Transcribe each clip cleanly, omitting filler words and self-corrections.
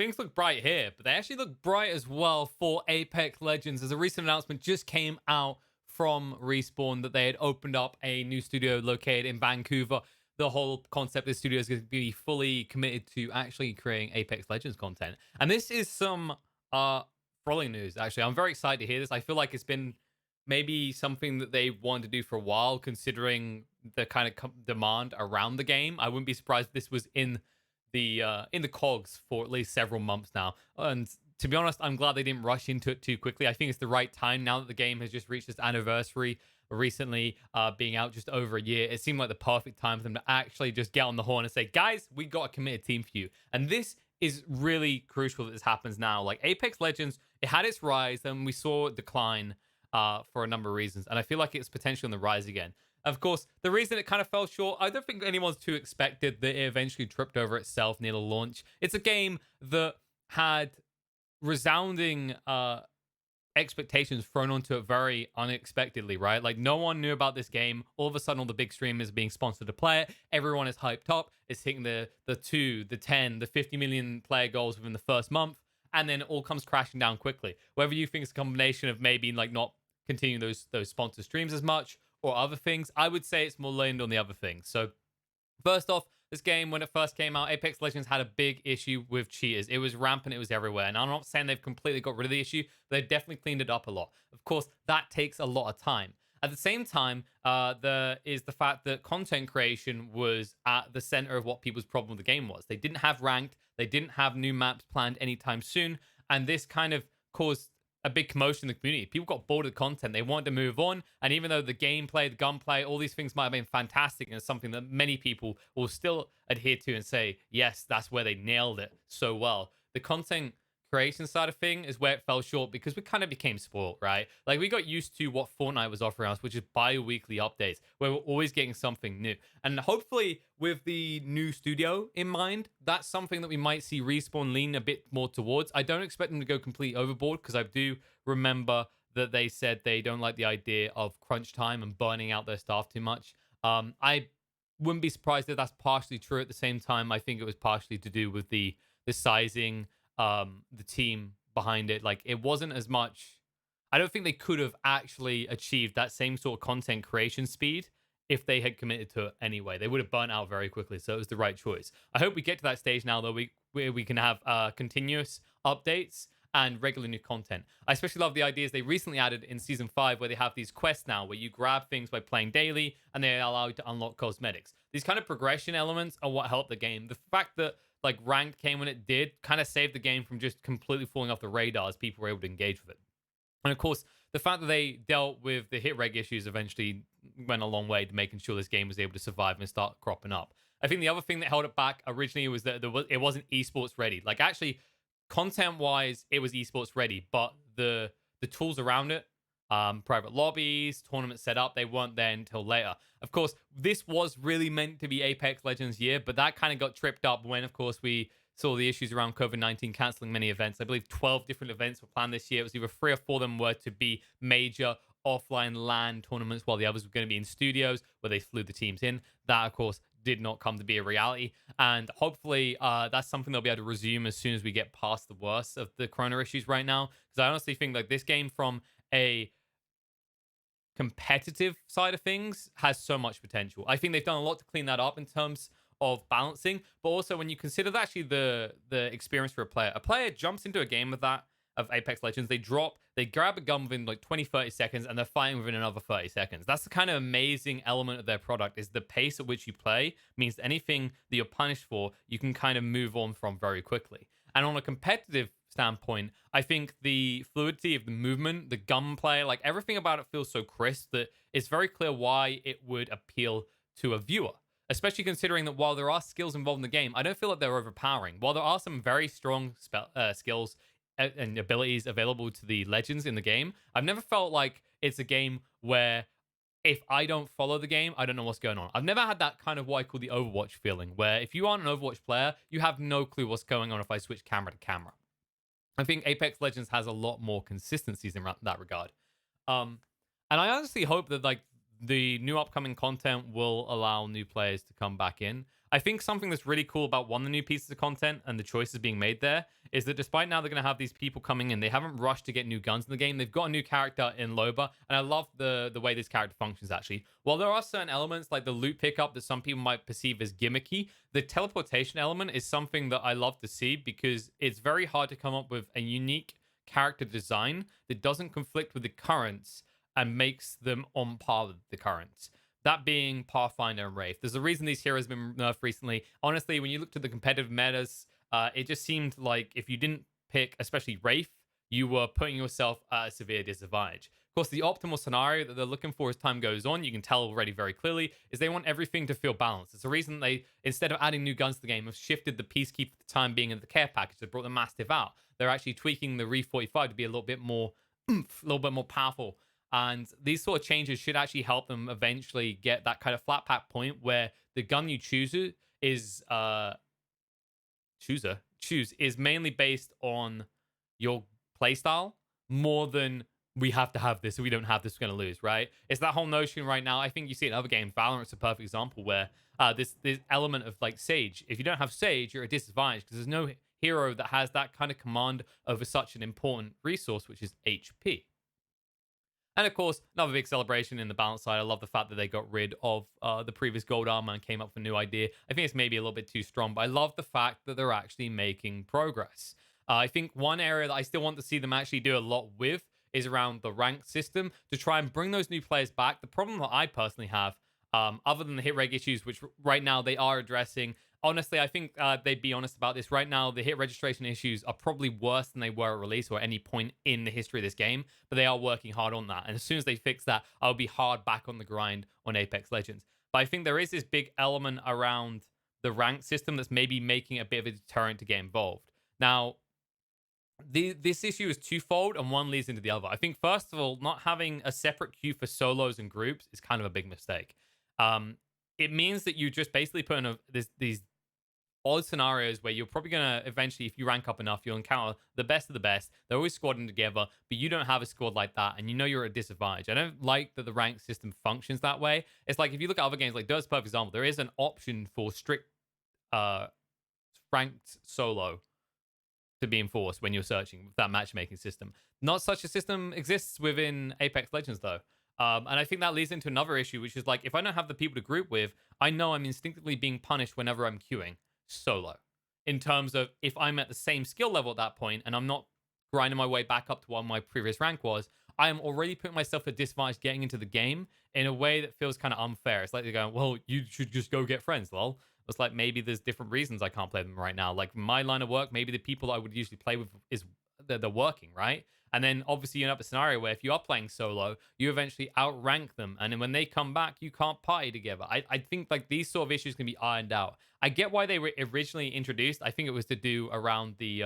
things look bright here, but they actually look bright as well for Apex Legends. As a recent announcement just came out from Respawn that they had opened up a new studio located in Vancouver. The whole concept of the studio is going to be fully committed to actually creating Apex Legends content. And this is some thrilling news, actually. I'm very excited to hear this. I feel like it's been maybe something that they wanted to do for a while, considering the kind of demand around the game. I wouldn't be surprised if this was in the cogs for at least several months now. And to be honest, I'm glad they didn't rush into it too quickly. I think it's the right time now that the game has just reached its anniversary recently, being out just over a year. It seemed like the perfect time for them to actually just get on the horn and say, guys, we got a committed team for you. And this is really crucial that this happens now. Like Apex Legends, it had its rise, then we saw it decline for a number of reasons. And I feel like it's potentially on the rise again. Of course, the reason it kind of fell short, I don't think anyone's too expected that it eventually tripped over itself near the launch. It's a game that had resounding expectations thrown onto it very unexpectedly, right? Like no one knew about this game. All of a sudden, all the big streamers being sponsored to play it. Everyone is hyped up. It's hitting the 2, the 10, the 50 million player goals within the first month, and then it all comes crashing down quickly. Whether you think it's a combination of maybe like not continuing those sponsored streams as much or other things, I would say it's more leaned on the other things. So first off, this game, when it first came out, Apex Legends had a big issue with cheaters. It was rampant. It was everywhere. And I'm not saying they've completely got rid of the issue, but they've definitely cleaned it up a lot. Of course, that takes a lot of time. At the same time, there is the fact that content creation was at the center of what people's problem with the game was. They didn't have ranked. They didn't have new maps planned anytime soon. And this kind of caused a big commotion in the community. People got bored of the content. They wanted to move on. And even though the gameplay, the gunplay, all these things might have been fantastic and it's something that many people will still adhere to and say, yes, that's where they nailed it so well. The content creation side of thing is where it fell short because we kind of became spoiled, right? Like we got used to what Fortnite was offering us, which is bi-weekly updates where we're always getting something new. And hopefully with the new studio in mind, that's something that we might see Respawn lean a bit more towards. I don't expect them to go completely overboard because I do remember that they said they don't like the idea of crunch time and burning out their staff too much. I wouldn't be surprised if that's partially true. At the same time, I think it was partially to do with the sizing, the team behind it. Like it wasn't as much. I don't think they could have actually achieved that same sort of content creation speed if they had committed to it anyway. They would have burnt out very quickly, so it was the right choice. I hope we get to that stage now, though, where we can have continuous updates and regular new content. I especially love the ideas they recently added in season 5, where they have these quests now where you grab things by playing daily and they allow you to unlock cosmetics. These kind of progression elements are what helped the game. The fact that like ranked came when it did kind of saved the game from just completely falling off the radar as people were able to engage with it. And of course, the fact that they dealt with the hit reg issues eventually went a long way to making sure this game was able to survive and start cropping up. I think the other thing that held it back originally was that it wasn't esports ready. Like actually, content wise, it was esports ready, but the tools around it, private lobbies, tournament setup, they weren't there until later. Of course, this was really meant to be Apex Legends year, but that kind of got tripped up when, of course, we saw the issues around COVID-19 canceling many events. I believe 12 different events were planned this year. It was either 3 or 4 of them were to be major offline LAN tournaments, while the others were going to be in studios where they flew the teams in. That, of course, did not come to be a reality. And hopefully that's something they'll be able to resume as soon as we get past the worst of the corona issues right now. Because I honestly think like this game from a competitive side of things has so much potential. I think they've done a lot to clean that up in terms of balancing, but also when you consider that actually the experience for a player jumps into a game with that of Apex Legends, they grab a gun within like 20-30 seconds and they're fighting within another 30 seconds. That's the kind of amazing element of their product, is the pace at which you play means that anything that you're punished for, you can kind of move on from very quickly. And on a competitive standpoint, I think the fluidity of the movement, the gunplay, like everything about it feels so crisp that it's very clear why it would appeal to a viewer. Especially considering that while there are skills involved in the game, I don't feel like they're overpowering. While there are some very strong skills and abilities available to the legends in the game, I've never felt like it's a game where if I don't follow the game, I don't know what's going on. I've never had that kind of what I call the Overwatch feeling, where if you aren't an Overwatch player, you have no clue what's going on if I switch camera to camera. I think Apex Legends has a lot more consistencies in that regard. And I honestly hope that like the new upcoming content will allow new players to come back in. I think something that's really cool about one of the new pieces of content and the choices being made there is that despite now they're going to have these people coming in, they haven't rushed to get new guns in the game. They've got a new character in Loba, and I love the way this character functions actually. While there are certain elements like the loot pickup that some people might perceive as gimmicky, the teleportation element is something that I love to see because it's very hard to come up with a unique character design that doesn't conflict with the currents and makes them on par with the currents. That being Pathfinder and Wraith. There's a reason these heroes have been nerfed recently. Honestly, when you looked at the competitive metas, it just seemed like if you didn't pick, especially Wraith, you were putting yourself at a severe disadvantage. Of course, the optimal scenario that they're looking for as time goes on, you can tell already very clearly, is they want everything to feel balanced. It's the reason they, instead of adding new guns to the game, have shifted the Peacekeeper for the time being in the care package. They brought the Mastiff out. They're actually tweaking the Re 45 to be a little bit more oomph, a little bit more powerful. And these sort of changes should actually help them eventually get that kind of flat pack point where the gun you choose is choose is mainly based on your playstyle more than we have to have this. If we don't have this, we're going to lose, right? It's that whole notion right now. I think you see it in other games. Valorant's a perfect example where this element of like Sage. If you don't have Sage, you're at a disadvantage because there's no hero that has that kind of command over such an important resource, which is HP. And of course, another big celebration in the balance side. I love the fact that they got rid of the previous gold armor and came up with a new idea. I think it's maybe a little bit too strong, but I love the fact that they're actually making progress. I think one area that I still want to see them actually do a lot with is around the rank system to try and bring those new players back. The problem that I personally have, other than the hit reg issues, which right now they are addressing, honestly, I think they'd be honest about this. Right now, the hit registration issues are probably worse than they were at release or any point in the history of this game, but they are working hard on that. And as soon as they fix that, I'll be hard back on the grind on Apex Legends. But I think there is this big element around the rank system that's maybe making it a bit of a deterrent to get involved. Now, this issue is twofold, and one leads into the other. I think, first of all, not having a separate queue for solos and groups is kind of a big mistake. It means that you just basically put in these odd scenarios where you're probably going to eventually, if you rank up enough, you'll encounter the best of the best. They're always squadding together, but you don't have a squad like that, and you know you're at a disadvantage. I don't like that the rank system functions that way. It's like if you look at other games like Dirt's perfect example, there is an option for strict ranked solo to be enforced when you're searching with that matchmaking system. Not such a system exists within Apex Legends, though. And I think that leads into another issue, which is like, if I don't have the people to group with, I know I'm instinctively being punished whenever I'm queuing solo. In terms of if I'm at the same skill level at that point and I'm not grinding my way back up to what my previous rank was, I am already putting myself at disadvantage getting into the game in a way that feels kind of unfair. It's like they're going, well, you should just go get friends, lol. It's like maybe there's different reasons I can't play them right now. Like my line of work, maybe the people I would usually play with is they're working, right? And then obviously you end up a scenario where if you are playing solo, you eventually outrank them. And then when they come back, you can't party together. I think like these sort of issues can be ironed out. I get why they were originally introduced. I think it was to do around the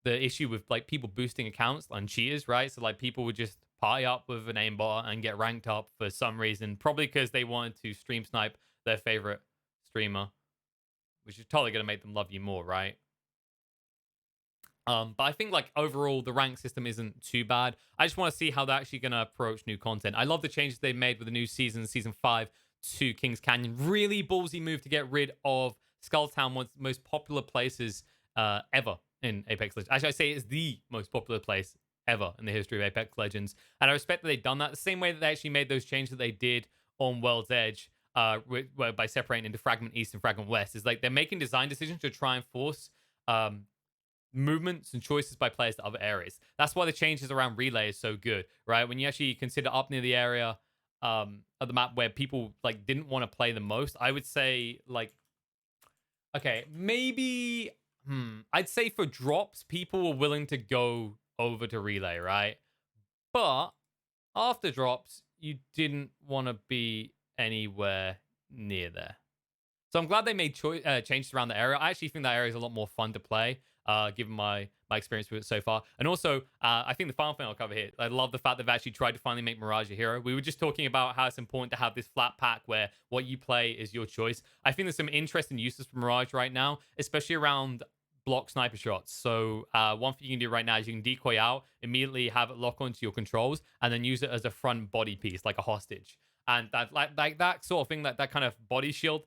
issue with like people boosting accounts on cheaters, right? So like people would just party up with an aimbot and get ranked up for some reason, probably because they wanted to stream snipe their favorite streamer, which is totally going to make them love you more, right? But I think like overall the rank system isn't too bad. I just want to see how they're actually going to approach new content. I love the changes they made with the new season 5 to Kings Canyon. Really ballsy move to get rid of Skulltown, one of the most popular places ever in Apex Legends. Actually, I say it's the most popular place ever in the history of Apex Legends. And I respect that they've done that the same way that they actually made those changes that they did on World's Edge by separating into Fragment East and Fragment West. Is like they're making design decisions to try and force movements and choices by players to other areas. That's why the changes around relay is so good, right? When you actually consider up near the area of the map where people like didn't want to play the most, I would say like, okay, maybe I'd say for drops, people were willing to go over to relay, right? But after drops, you didn't want to be anywhere near there. So I'm glad they made changes around the area. I actually think that area is a lot more fun to play, given my experience with it so far. And also, I think the final thing I'll cover here, I love the fact they've actually tried to finally make Mirage a hero. We were just talking about how it's important to have this flat pack where what you play is your choice. I think there's some interesting uses for Mirage right now, especially around block sniper shots. So one thing you can do right now is you can decoy out, immediately have it lock onto your controls, and then use it as a front body piece, like a hostage. and that that sort of thing, that kind of body shield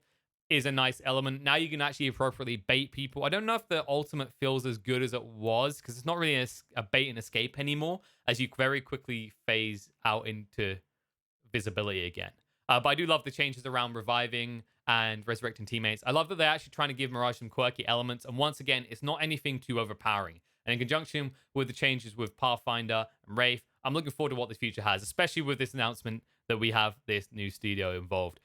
is a nice element. Now you can actually appropriately bait people. I don't know if the ultimate feels as good as it was because it's not really a bait and escape anymore, as you very quickly phase out into visibility again. But I do love the changes around reviving and resurrecting teammates. I love that they're actually trying to give Mirage some quirky elements. And once again, it's not anything too overpowering. And in conjunction with the changes with Pathfinder and Wraith, I'm looking forward to what the future has, especially with this announcement that we have this new studio involved.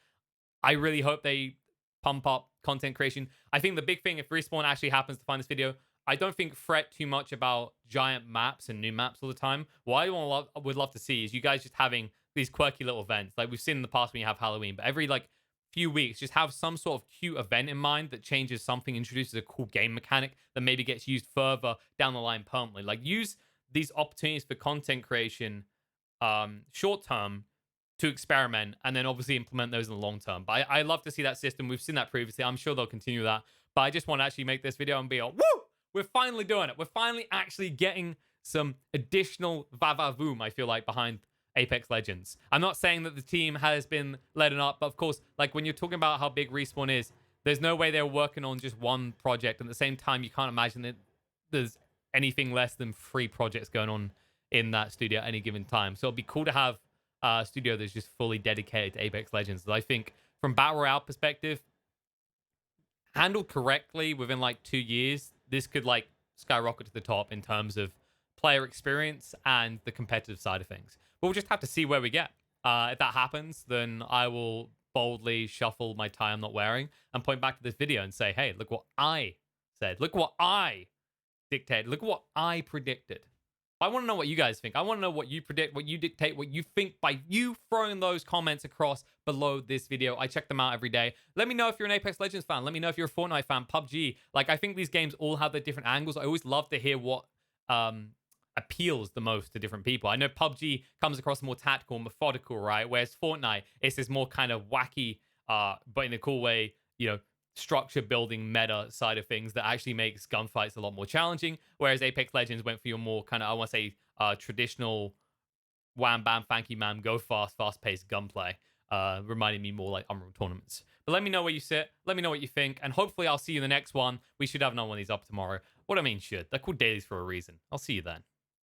I really hope they pump up content creation. I think the big thing, if Respawn actually happens to find this video, I don't think fret too much about giant maps and new maps all the time. What I would love to see is you guys just having these quirky little events. Like we've seen in the past when you have Halloween, but every like few weeks, just have some sort of cute event in mind that changes something, introduces a cool game mechanic that maybe gets used further down the line permanently. Like use these opportunities for content creation short term to experiment and then obviously implement those in the long term. But I love to see that system. We've seen that previously. I'm sure they'll continue that. But I just want to actually make this video and be like, woo! We're finally doing it. We're finally actually getting some additional vavavoom, I feel like, behind Apex Legends. I'm not saying that the team has been letting up, but of course, like when you're talking about how big Respawn is, there's no way they're working on just one project. And at the same time, you can't imagine that there's anything less than 3 projects going on in that studio at any given time. So it'd be cool to have a studio that's just fully dedicated to Apex Legends. I think from Battle Royale perspective, handled correctly within like 2 years, this could like skyrocket to the top in terms of player experience and the competitive side of things. But we'll just have to see where we get. If that happens, then I will boldly shuffle my tie I'm not wearing and point back to this video and say, hey, look what I said. Look what I dictated. Look what I predicted. I want to know what you guys think. I want to know what you predict, what you dictate, what you think by you throwing those comments across below this video. I check them out every day. Let me know if you're an Apex Legends fan. Let me know if you're a Fortnite fan, PUBG. Like, I think these games all have their different angles. I always love to hear what appeals the most to different people. I know PUBG comes across more tactical, methodical, right? Whereas Fortnite is this more kind of wacky, but in a cool way, you know, structure building meta side of things that actually makes gunfights a lot more challenging, whereas Apex Legends went for your more kind of, I want to say, traditional wham bam fanky man go fast paced gunplay, reminding me more like Unreal tournaments. But let me know where you sit, let me know what you think, and hopefully I'll see you in the next one. We should have another one of these up tomorrow. What I mean, should, they're called dailies for a reason. I'll see you then.